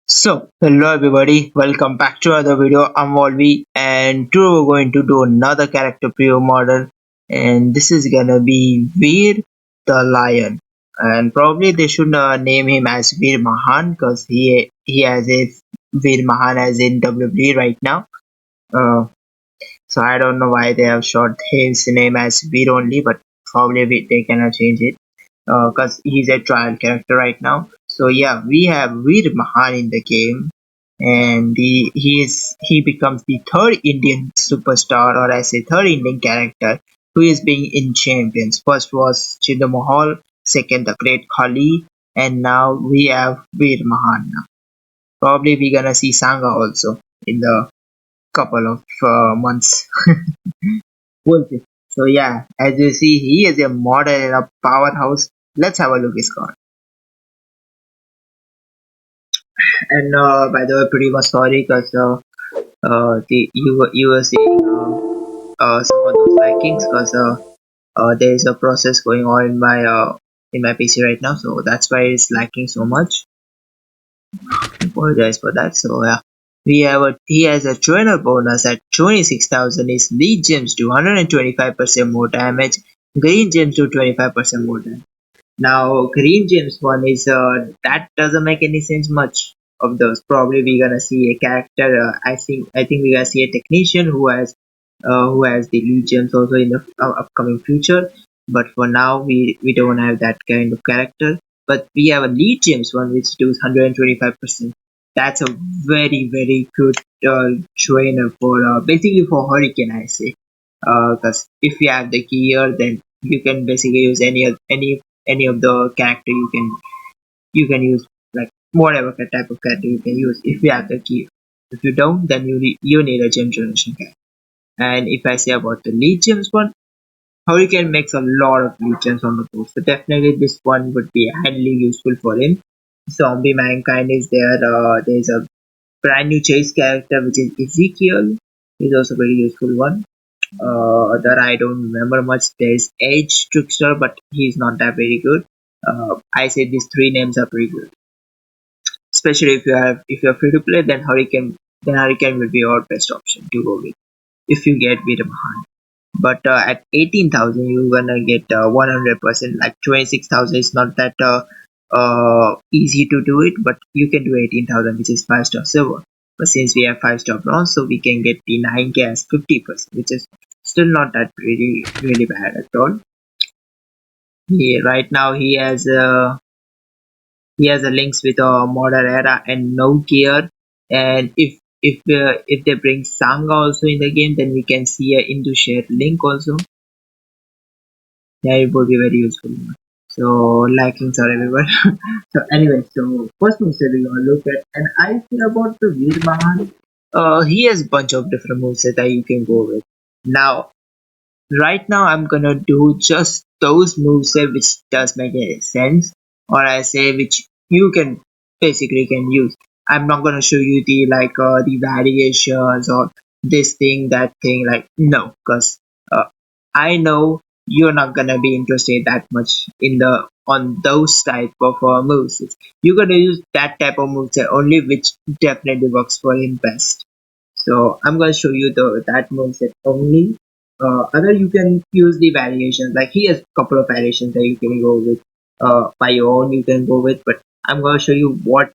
Hello everybody, welcome back to another video. I'm Volvi, and today we're going to do another character preview model, and this is gonna be Veer the Lion. And probably they should name him as Veer Mahaan because he has a Veer Mahaan as in WWE right now. Uh, so I don't know why they have short his name as Veer only, but probably they cannot change it because he's a trial character right now. So yeah, we have Veer Mahan in the game, and he becomes the third Indian superstar, or I say third Indian character who is being in champions. First was Chinder Mahal, second the Great Khali, and now we have Veer Mahan. Now. Probably we're gonna see Sangha also in the couple of months. Okay. So yeah, as you see, he is a model and a powerhouse. Let's have a look at his card. And by the way, pretty much sorry because you were seeing some of those likings because there is a process going on in my PC right now, so that's why it's lacking so much. Apologize for that. So yeah, he has a trainer bonus at 26,000. His lead gems do 125% more damage. Green gems do 25% more damage. Now, Green James one is that doesn't make any sense much of those. Probably we're gonna see a character. I think we're gonna see a technician who has the lead gems also in the upcoming future. But for now, we don't have that kind of character. But we have a lead gems one which does 125%. That's a very good trainer for basically for Hurricane, I say. Because if you have the gear, then you can basically use any of the character you can use, like whatever type of character you can use if you have the gear. If you don't, then you need a gem generation character. And if I say about the lead gems one, Hurricane makes a lot of lead gems on the board, so definitely this one would be highly useful for him. Zombie Mankind is there. There's a brand new chase character which is Ezekiel. He's also very useful one. That I don't remember much. There's Edge Trickster, but he's not that very good. I say these three names are pretty good, especially if you're free to play. Then Hurricane will be your best option to go with if you get Veer Mahaan. But at 18,000, you're gonna get 100%. Like 26,000 is not that easy to do it, but you can do 18,000, which is 5-star silver. But since we have 5-star bronze, so we can get the 9k as 50%, which is still not that really bad at all. Right now he has a links with a modern era and no gear. And if they bring Sangha also in the game, then we can see a into shared link also. Yeah, it would be very useful. So likings are everywhere. So anyway, so first moveset we gonna look at, and I feel about the Veer Mahan. He has bunch of different moveset that you can go with. Now, right now I'm gonna do just those moveset which does make any sense, or I say which you can basically can use. I'm not gonna show you the variations or this thing that thing, like no, because I know you're not gonna be interested that much in the on those type of moves. You're gonna use that type of moves only which definitely works for him best. So I'm gonna show you that moveset only. Other you can use the variations. Like he has a couple of variations that you can go with. By your own you can go with, but I'm gonna show you what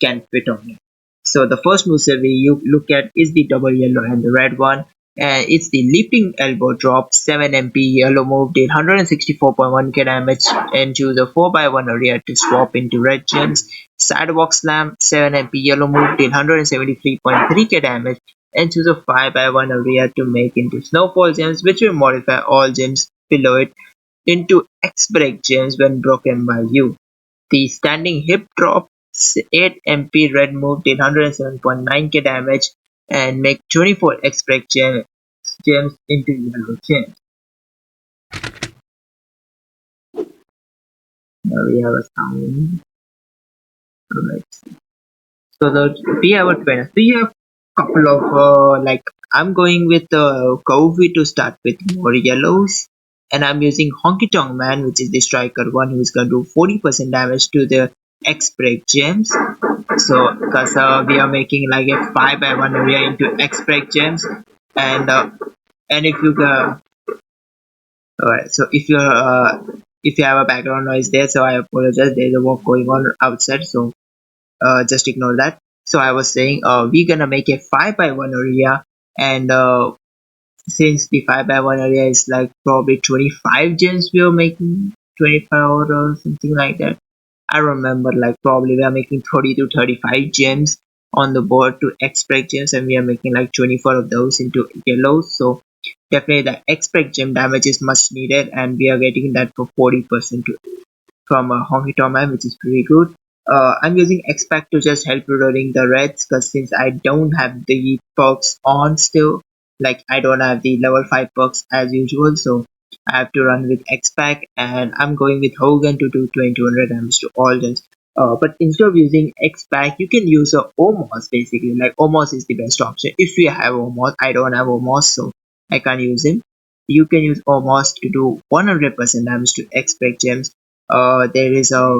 can fit on it. So the first moveset we you look at is the double yellow and the red one, and it's the leaping elbow drop. 7 MP yellow move did 164.1k damage and choose a 4x1 area to swap into red gems. Sidewalk slam. 7 MP yellow move did 173.3k damage and choose a 5x1 area to make into snowfall gems, which will modify all gems below it into X break gems when broken by you. The standing hip drop. 8 MP red move did 107.9k damage and make 24 X-Break gems into yellow gems. Now we have a sound. Let's see. So we have a trainer. So you have couple of I'm going with Kofi to start with more yellows, and I'm using Honky Tonk Man, which is the striker one who's gonna do 40% damage to the express gems. So because we are making like a 5x1 area into express gems, and if you alright, so if you have a background noise there, so I apologize. There's a work going on outside, so just ignore that. So I was saying we're gonna make a 5x1 area, and since the 5x1 area is like probably 25 gems, we are making 25 or something like that. I remember like probably we are making 30 to 35 gems on the board to extract gems, and we are making like 24 of those into yellows. So definitely the extract gem damage is much needed, and we are getting that for 40% from a Honky Tonk Man, which is pretty good. I'm using expect to just help reloading the reds, because since I don't have the perks on still, like I don't have the level 5 perks as usual, so I have to run with expect, and I'm going with Hogan to do 2200 damage to all gens. But instead of using expect, you can use a Omos basically. Like Omos is the best option if you have Omos. I don't have Omos, so I can't use him. You can use Omos to do 100% damage to expect gems. There is a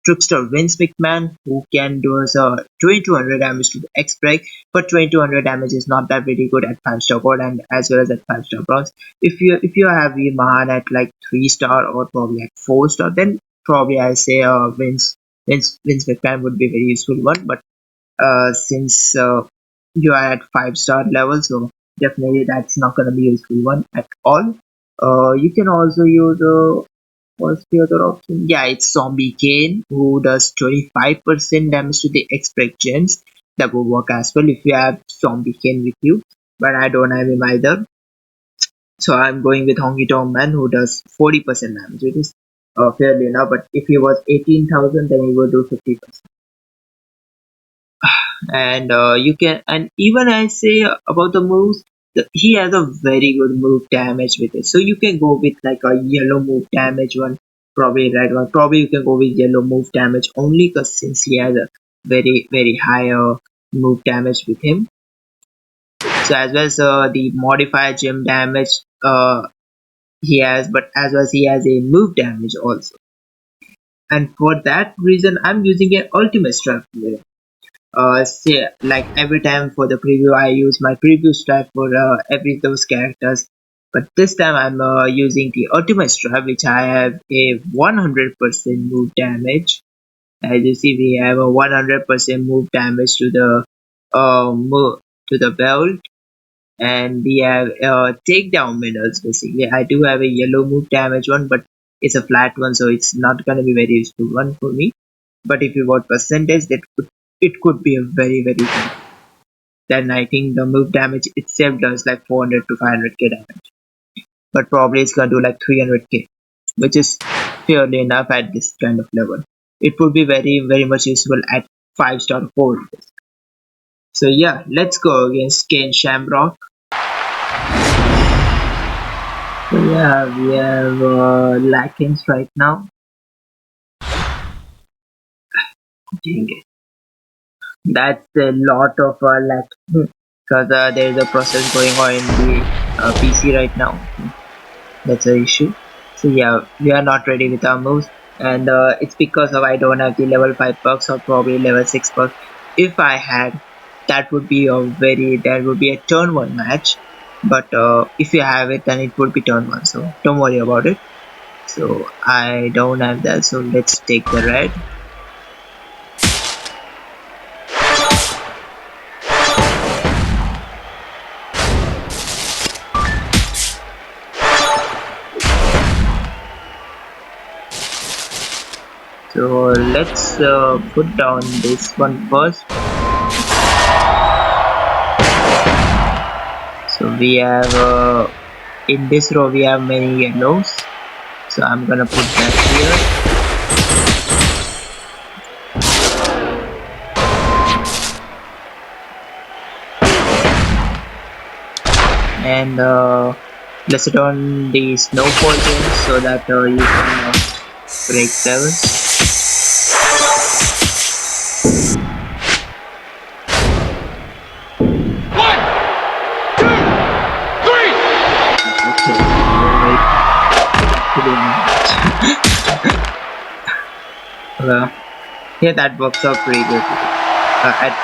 trickster Vince McMahon who can do us a 2200 damage to the X-Break, but 2200 damage is not that very good at 5-star gold and as well as at 5-star bronze. If you have Veer Mahaan at like 3-star or probably at 4-star, then probably I say Vince McMahon would be a very useful one. But since you are at 5-star level, so definitely that's not gonna be a useful one at all. You can also use what's the other option? Yeah, it's Zombie Kane who does 25% damage to the expect gems. That will work as well if you have Zombie Kane with you, but I don't have him either. So I'm going with Honky Tonk Man who does 40% damage, which is fairly enough. But if he was 18,000, then he would do 50%. And you can, and even I say about the moves, he has a very good move damage with it, so you can go with like a yellow move damage one, probably red one, probably you can go with yellow move damage only, because since he has a very high move damage with him. So as well as the modifier gem damage he has, but as well as he has a move damage also, and for that reason I'm using an ultimate strike player. Say like every time for the preview I use my preview strat for every those characters, but this time I'm using the ultimate strat, which I have a 100% move damage. As you see, we have a 100% move damage to the belt, and we have takedown minerals. Basically I do have a yellow move damage one, but it's a flat one, so it's not gonna be very useful one for me. But if you want percentage, it could be a very good. Then I think the move damage itself does like 400 to 500k damage, but probably it's gonna do like 300k, which is fairly enough at this kind of level. It would be very much useful at 5-star gold. So yeah, let's go against Kane Shamrock. So yeah, we have Lakins right now. Dang it. That's a lot of because there is a process going on in the PC right now. That's the issue. So yeah, we are not ready with our moves, and it's because of I don't have the level 5 perks or probably level 6 perks. If I had, that would be a turn 1 match, but if you have it, then it would be turn 1, so don't worry about it. So I don't have that, so let's take the red. So let's put down this one first. So we have in this row we have many yellows, so I'm gonna put that here. And let's put on the snowfall gems so that you can break levels. Yeah, that works out pretty good. At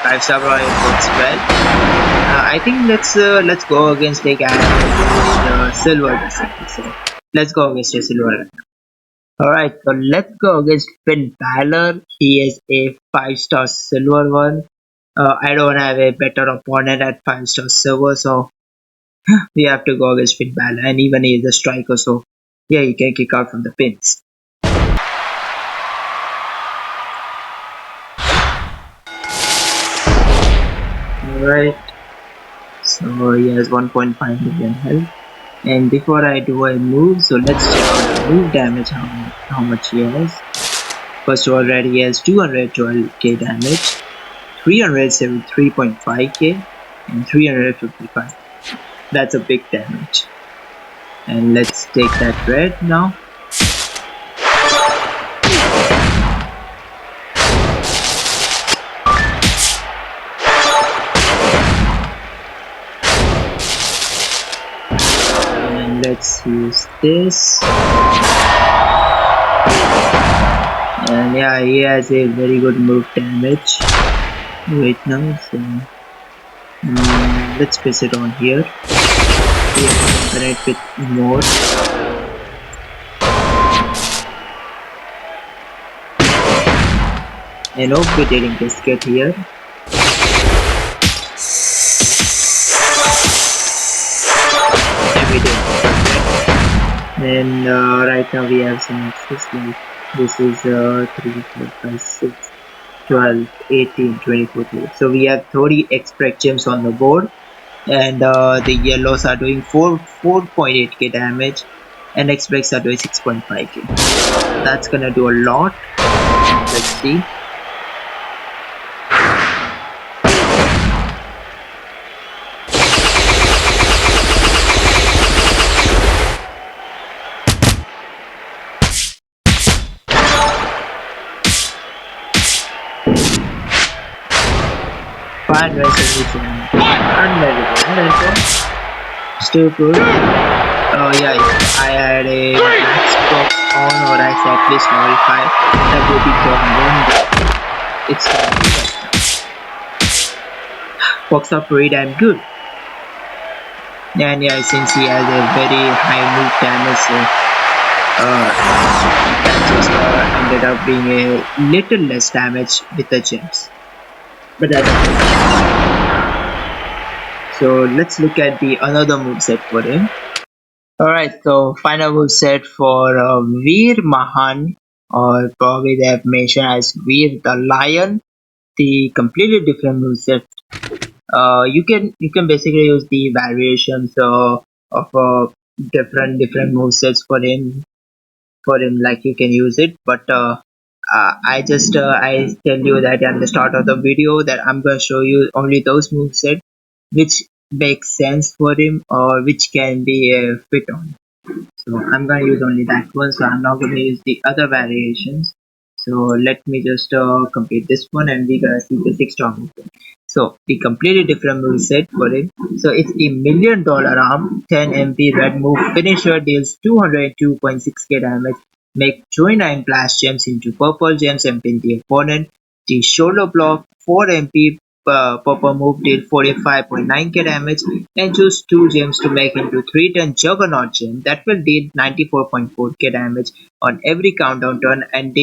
5 star Brawl it works well. I think let's go against a guy with silver recently. So let's go against a silver. Alright, so let's go against Finn Balor. He is a 5 star silver one. I don't have a better opponent at 5 star silver, so we have to go against Finn Balor. And even he is a striker, so yeah, he can kick out from the pins. Alright, so he has 1.5 million health. And before I do a move, so let's check out the move damage, how much he has. First of all, red he has 212k damage, 373.5k, and 355. That's a big damage. And let's take that red now. And let's use this. And yeah, he has a very good move damage right now, so let's place it on here. We have to connect with more. And hope we're getting biscuit here. And we did. And right now we have some access, like this is 3, 4, 5, 6, 12, 18, 24, 30. So we have 30 express gems on the board, and the yellows are doing 4.8k damage, and express are doing 6.5k. That's gonna do a lot. Let's see. Fine resolution. Unbelievable. Still good. Oh yeah, if I had a max box on, or I said at least level 5, that would be gone. It's gonna be right now. Works out pretty damn good. And yeah, since he has a very high move damage, so that just ended up being a little less damage with the gems. But that's so let's look at the another moveset for him. Alright, so final moveset for Veer Mahaan, or probably they have mentioned as Veer the Lion. The completely different moveset. You can basically use the variations of different movesets for him. Like you can use it, but I tell you that at the start of the video that I'm gonna show you only those movesets which make sense for him, or which can be fit on. So I'm gonna use only that one, so I'm not gonna use the other variations. So let me just complete this one, and we're gonna see the 6-star move. So the completely different move set for it. So it's a $1 million arm, 10 MP red move finisher, deals 202.6k damage, make 29 blast gems into purple gems and pin the opponent. The shoulder block, 4 MP purple move, deal 45.9k damage, and choose 2 gems to make into 3-turn juggernaut gem that will deal 94.4k damage on every countdown turn, and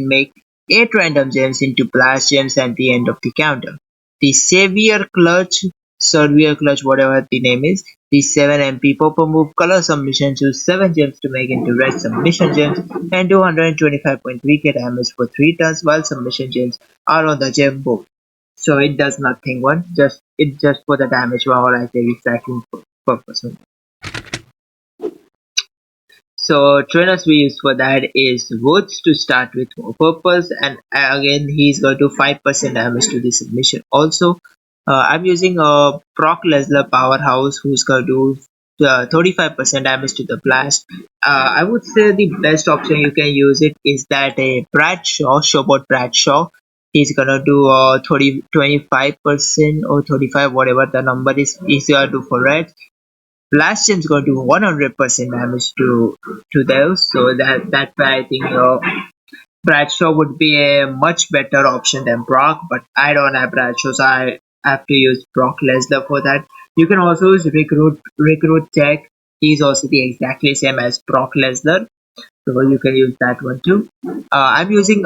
make 8 random gems into blast gems at the end of the counter. The Severe Clutch, whatever the name is, the 7 MP purple move color submission, choose 7 gems to make into red submission gems, and do 125.3k damage for 3 turns while submission gems are on the gem board. So it does nothing it's just for the damage or I say recycling purpose. So trainers we use for that is Woods to start with for purpose, and again he's going to 5% damage to the submission. Also, I'm using a Brock Lesnar powerhouse who's going to do 35% damage to the blast. I would say the best option you can use it is that a Showbot Bradshaw. He's gonna do 25% or 35, whatever the number is. He's gonna do for red. Blast Gem's going to do 100% damage to those, so that's why I think Bradshaw would be a much better option than Brock, but I don't have Bradshaw, so I have to use Brock Lesnar for that. You can also use Recruit Tech. He's also the exactly same as Brock Lesnar, so you can use that one too. I'm using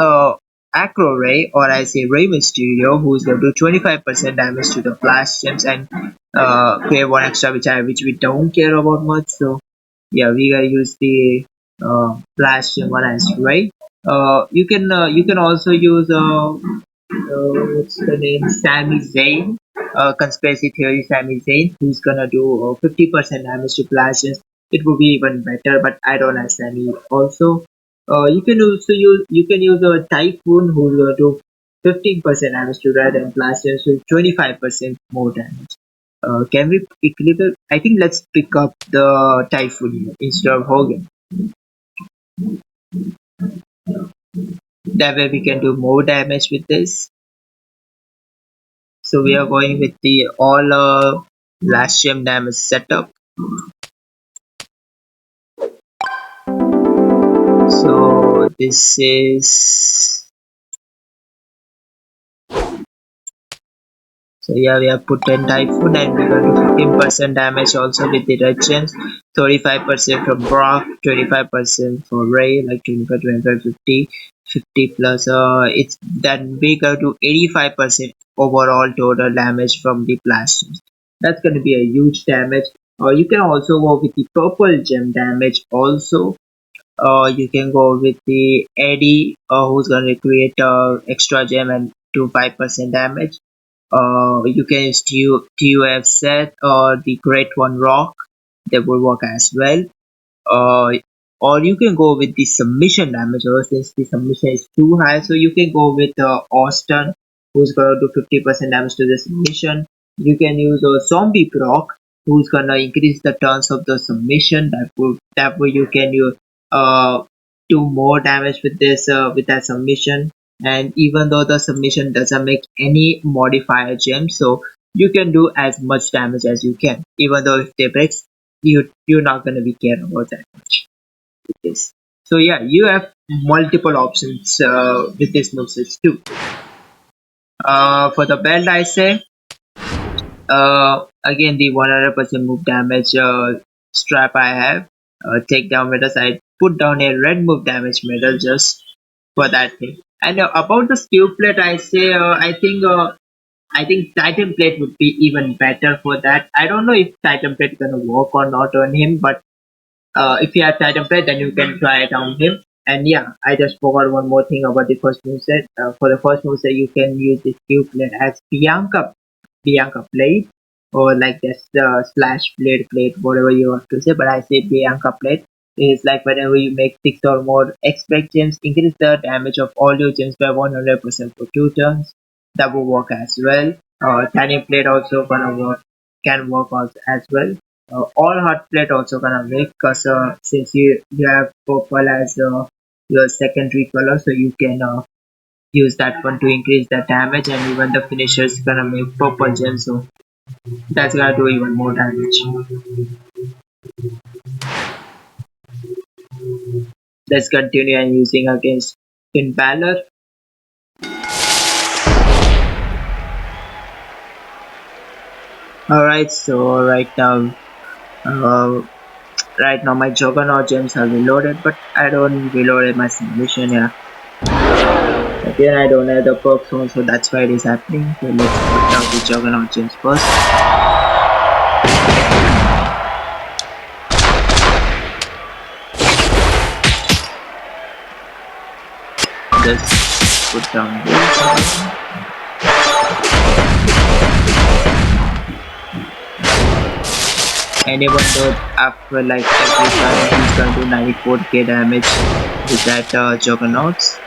Acro Ray, or I say Ray Mysterio, who's going to do 25% damage to the Flash Gems and pay one extra, which we don't care about much. So yeah, we gotta use the Flash Gem one as Ray. You can also use what's the name? Sami Zayn. Conspiracy theory Sami Zayn, who's gonna do 50% damage to flashes. It would be even better, but I don't have Sami also. You can use a Typhoon, who's gonna do 15% damage to red and flashes with 25% more damage. Can we pick little? I think let's pick up the Typhoon instead of Hogan. That way we can do more damage with this. So we are going with the all last gem damage setup. So this is, so yeah, we have put 10 Typhoon and we're going to 15% damage also with the red gems, 35% from Brock, 25% for Ray, like 25, 25, 50, 50 plus it's then we go to 85% overall total damage from the blasts. That's going to be a huge damage. You can also go with the purple gem damage also. You can go with the Eddie, who's going to create extra gem and do 5% damage. You can use TUF set or the Great One Rock, that will work as well. Uh, or you can go with the submission damage, or since the submission is too high, so you can go with Austin, who's gonna do 50% damage to the submission. You can use a zombie proc, who's gonna increase the turns of the submission. That way you can use uh do more damage with this with that submission. And even though the submission doesn't make any modifier gem, so you can do as much damage as you can. Even though if they break, you're not gonna be care about that much with this. So yeah, you have multiple options with this moveset too. For the belt, I say again the 100% move damage strap I have. Takedown medals, I put down a red move damage medal just for that thing. And about the skill plate, I say I think Titan plate would be even better for that. I don't know if Titan plate gonna work or not on him, but if you have Titan plate, then you can try it on him. And yeah, I just forgot one more thing about the first moveset. For the first moveset, you can use the skill plate as Bianca plate, or like just slash plate, whatever you want to say. But I say Bianca plate is like whenever you make 6 or more expect gems, increase the damage of all your gems by 100% for 2 turns. That will work as well. Tiny plate also gonna work, can work also as well. All hard plate also gonna make, cause since you have purple as your secondary color, so you can use that one to increase the damage, and even the finisher is gonna make purple gem, so that's gonna do even more damage. Let's continue and using against Finn Balor. Alright, so uh, right now my Juggernaut gems are reloaded, but I don't reload my submission. Yeah, again I don't have the perks on, so that's why it is happening. So let's put out the Juggernaut gems first. Let's put down this. And even though after like every time he's gonna do 94k damage with that Juggernauts.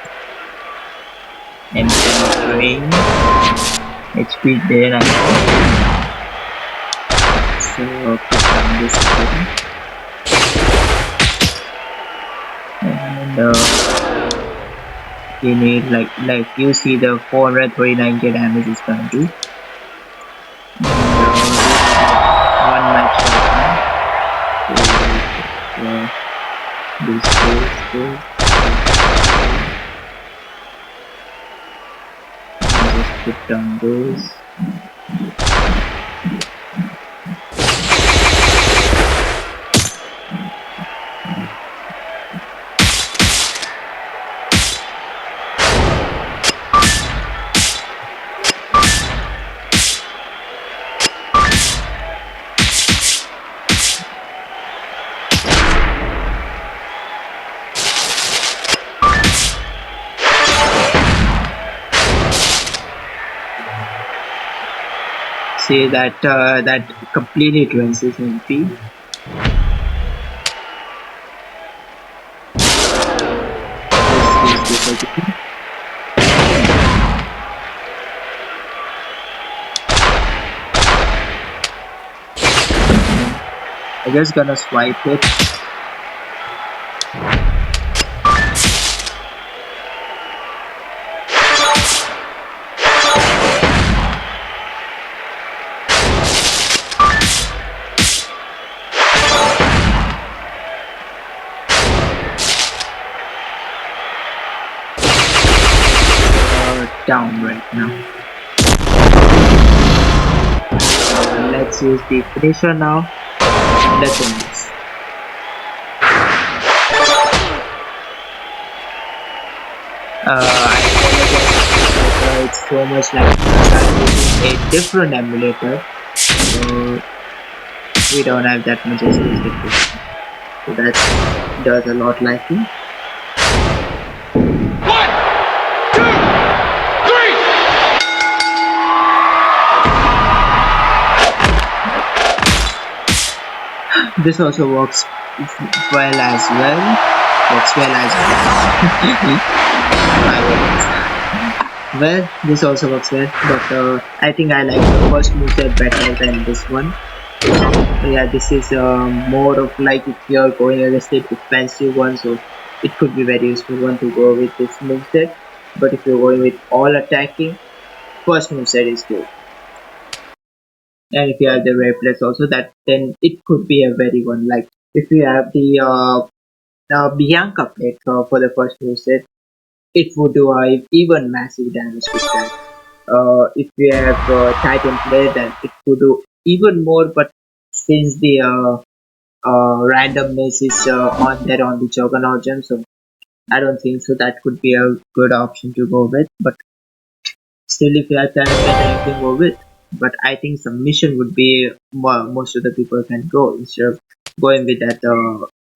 And then drain HP there, I so put down this again. And you need like you see the 439k damage is gonna do. And one match right now. So, this. put down those. See that completely drains his MP. Let's use this again. I'm just gonna swipe it. Down right now. Let's use the finisher now. Let's end this. I apologize, it's so much like a different emulator, so we don't have that much space. So that does a lot like it. This also works well as well. Works well as well. Well, this also works well, but I think I like the first moveset better than this one. Yeah, this is more of like if you're going against a defensive one, so it could be very useful one to go with this moveset. But if you're going with all attacking, first moveset is good. And if you have the rare plus also, that then it could be a very one. Like if you have the Bianca plate for the first moveset, it would do even massive damage with that. If you have Titan plate, then it could do even more. But since the randomness is on there on the Juggernaut gem, so I don't think so. That could be a good option to go with. But still, if you have Titan plate, you can go with. But I think submission would be most of the people can go instead of going with that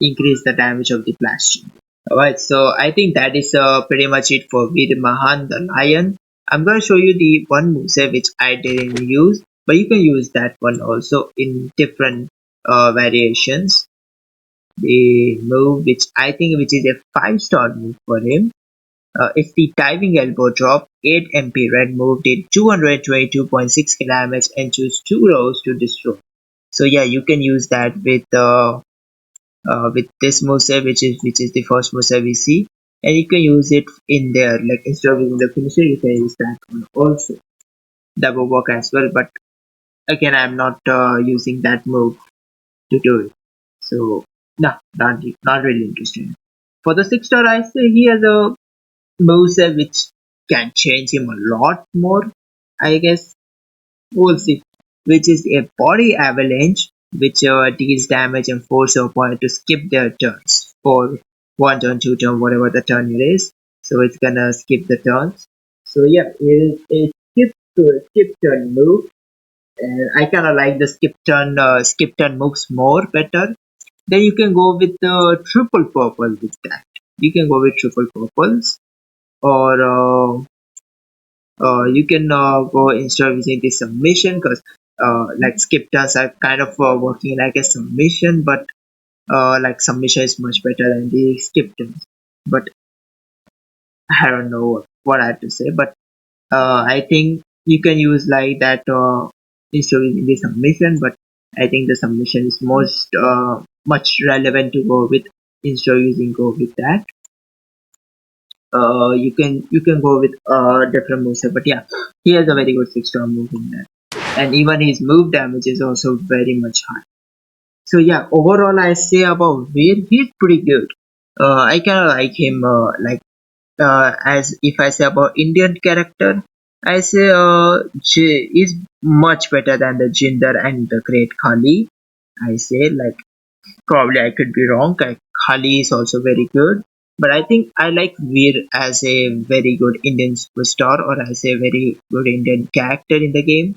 increase the damage of the blast. Alright, so I think that is pretty much it for Veer Mahaan the Lion. I'm gonna show you the one moveset which I didn't use, but you can use that one also in different variations. The move which I think which is a 5-star move for him. If the diving elbow drop, 8 MP red move did 222.6 damage and choose 2 rows to destroy. So yeah, you can use that with this moveset, which is the first moveset we see, and you can use it in there. Like instead of using the finisher, you can use that one also. That will work as well. But again, I'm not using that move to do it. So no, not really interesting. For the 6-star, I say he has a moveset which can change him a lot more. I guess we'll see. Which is a body avalanche, which deals damage and forces your opponent to skip their turns for 1 turn, 2 turn, whatever the turn it is. So it's gonna skip the turns. So yeah, it is a skip turn move, and I kind of like the skip turn moves more better. Then you can go with the triple purple with that. You can go with triple purples, or you can go instead of using the submission, because like skip turns are kind of working like a submission, but like submission is much better than the skip turns. But I don't know what I have to say, but I think you can use like that instead of using the submission, but I think the submission is most much relevant to go with instead of using go with that. You can go with different moves, but yeah, he has a very good 6-star move in that, and even his move damage is also very much high. So yeah, overall I say about Veer, he's pretty good. I kind of like him. Like as if I say about Indian character, I say is much better than the Jinder and the Great Khali. I say like probably I could be wrong. Like, Khali is also very good, but I think I like Veer as a very good Indian superstar, or as a very good Indian character in the game.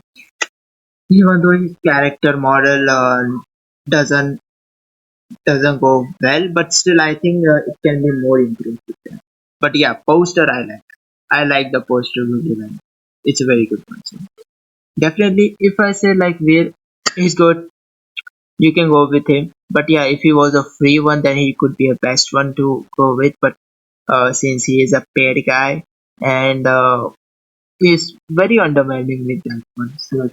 Even though his character model doesn't doesn't go well, but still I think it can be more improved with that. But yeah, poster I like. I like the poster very well. It's a very good one. So definitely, if I say like where he's good, you can go with him. But yeah, if he was a free one, then he could be a best one to go with. But since he is a paid guy, and is very underwhelming with that one. So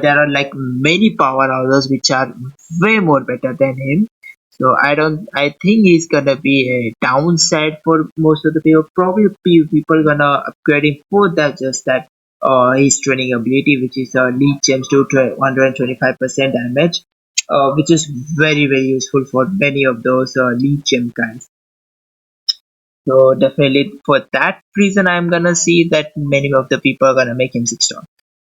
there are like many powerhouses which are way more better than him. So I don't. I think he's gonna be a downside for most of the people. Probably people gonna upgrade him for that. Just that his training ability, which is lead gems to 125% damage, which is very useful for many of those lead gem guys. So definitely for that reason, I'm gonna see that many of the people are gonna make him 6 star.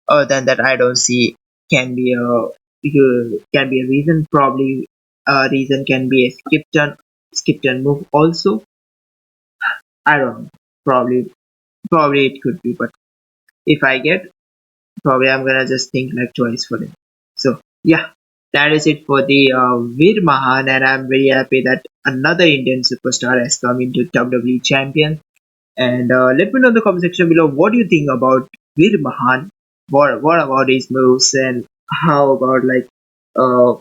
Other than that, I don't see can be a reason. Probably a reason can be a skip turn move also. I don't know. Probably it could be, but if I get, probably I'm gonna just think like twice for it. So yeah, that is it for the Veer Mahan, and I'm very happy that another Indian superstar has come into WWE champion. And let me know in the comment section below what do you think about Veer Mahan. What about his moves, and how about like uh,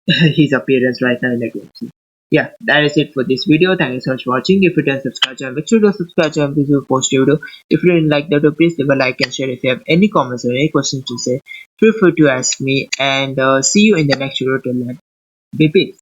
his appearance right now in the game. So, yeah, that is it for this video. Thank you so much for watching. If you didn't subscribe channel, make sure to subscribe channel because we will post a video. If you didn't like the video, please leave a like and share. If you have any comments or any questions to say, feel free to ask me. And see you in the next video. Till then, be peace.